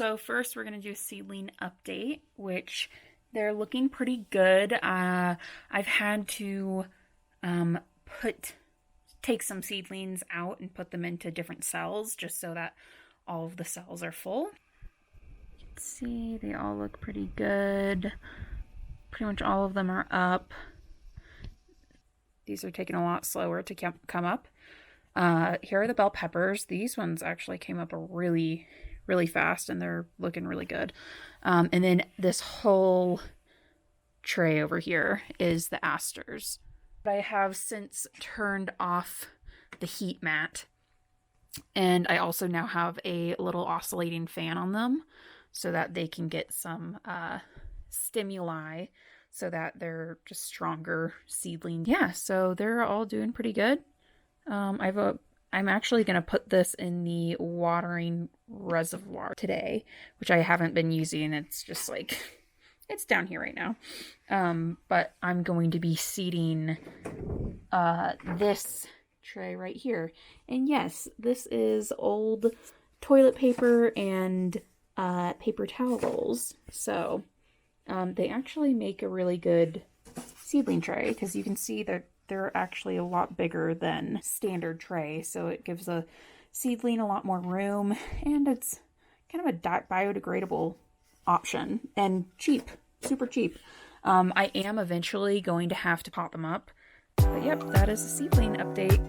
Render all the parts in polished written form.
So first we're going to do a seedling update, which they're looking pretty good. I've had to take some seedlings out and put them into different cells just so that all of the cells are full. You can see they all look pretty good. Pretty much all of them are up. These are taking a lot slower to come up. Here are the bell peppers. These ones actually came up really fast and they're looking really good. And then this whole tray over here is the asters. I have since turned off the heat mat, and I also now have a little oscillating fan on them so that they can get some stimuli so that they're just stronger seedlings. Yeah, so they're all doing pretty good. I'm actually going to put this in the watering reservoir today, which I haven't been using. It's just like, it's down here right now. But I'm going to be seeding this tray right here. And yes, this is old toilet paper and paper towel rolls. So they actually make a really good seedling tray because you can see that they're actually a lot bigger than standard tray, so it gives a seedling a lot more room, and it's kind of a biodegradable option and cheap, super cheap. I am eventually going to have to pot them up, but yep, that is a seedling update.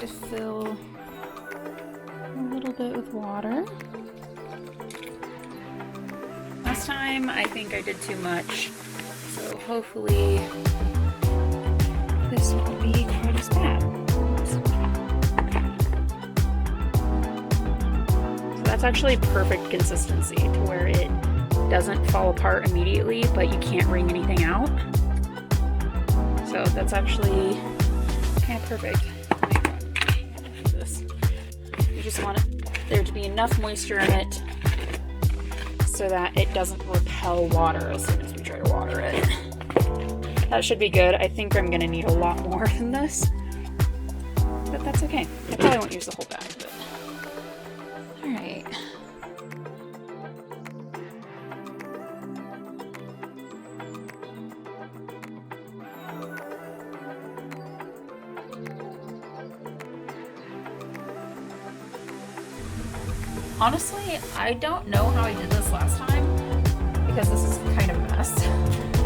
To fill a little bit with water. Last time I think I did too much, so hopefully this won't be quite as bad. So that's actually perfect consistency to where it doesn't fall apart immediately, but you can't wring anything out. So that's actually kind of perfect. You just want there to be enough moisture in it so that it doesn't repel water as soon as we try to water it. That should be good. I think I'm going to need a lot more than this, but that's okay. I probably won't use the whole bag, but alright. Honestly, I don't know how I did this last time because this is kind of a mess.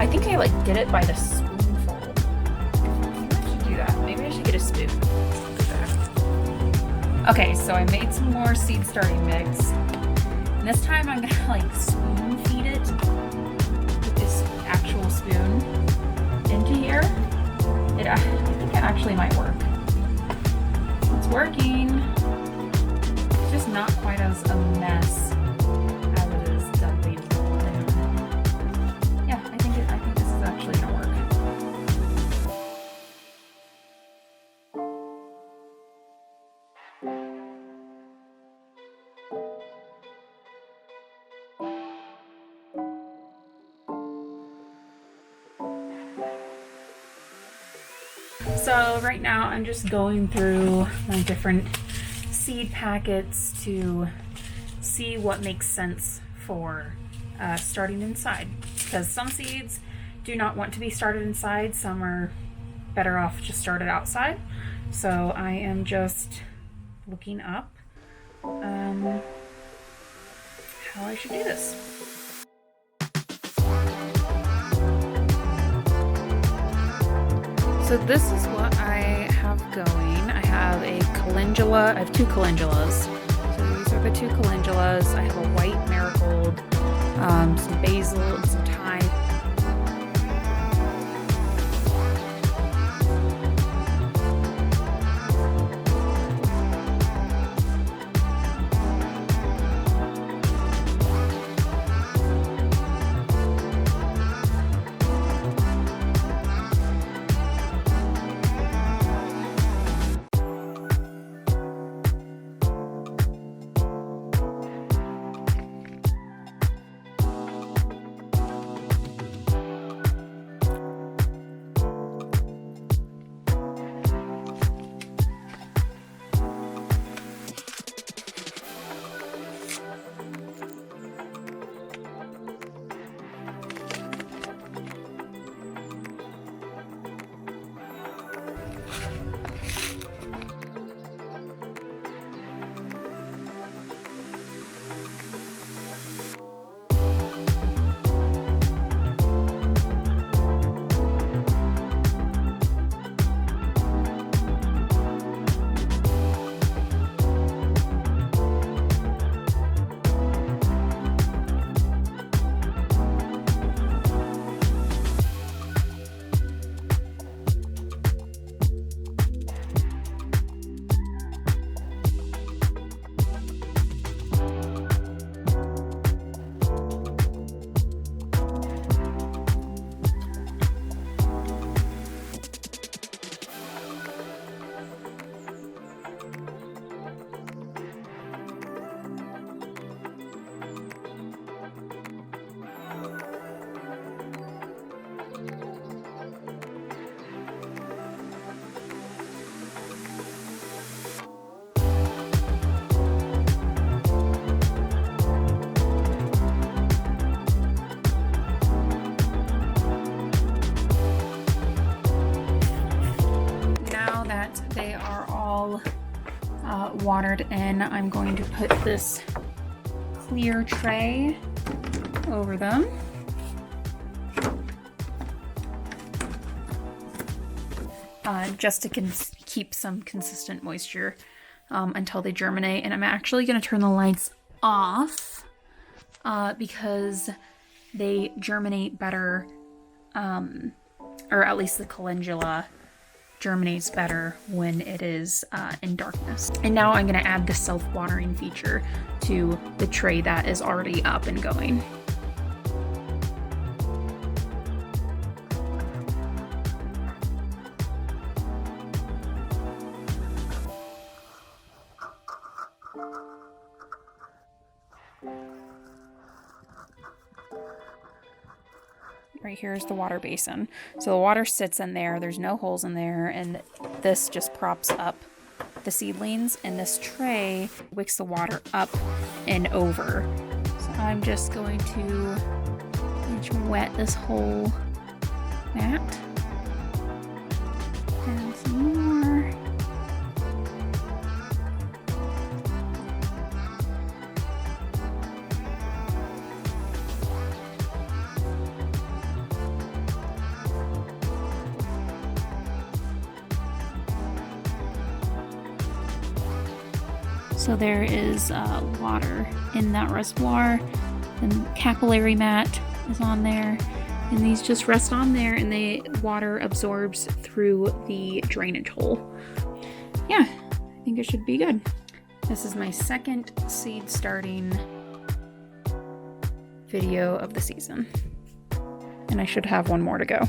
I think I did it by the spoonful. Maybe I should do that. Maybe I should get a spoon. Okay, so I made some more seed starting mix. And this time I'm gonna spoon feed it with this actual spoon into here. I think it actually might work. It's working. Just not quite as a mess as it is dumping. Yeah, I think this is actually gonna work. So right now I'm just going through my different seed packets to see what makes sense for starting inside, because some seeds do not want to be started inside, some are better off just started outside. So I am just looking up how I should do this. So this is what I have going. I have a calendula. I have two calendulas. So these are the two calendulas. I have a white marigold, some basil, and some thyme. all watered in, I'm going to put this clear tray over them. Just to keep some consistent moisture until they germinate. And I'm actually going to turn the lights off because they germinate better, or at least the calendula germinates better when it is in darkness. And now I'm going to add the self-watering feature to the tray that is already up and going. Right here is the water basin. So the water sits in there, there's no holes in there, and this just props up the seedlings, and this tray wicks the water up and over. So I'm just going to wet this whole mat. And some more. So there is water in that reservoir, and capillary mat is on there, and these just rest on there, and the water absorbs through the drainage hole. Yeah, I think it should be good. This is my second seed starting video of the season, and I should have one more to go.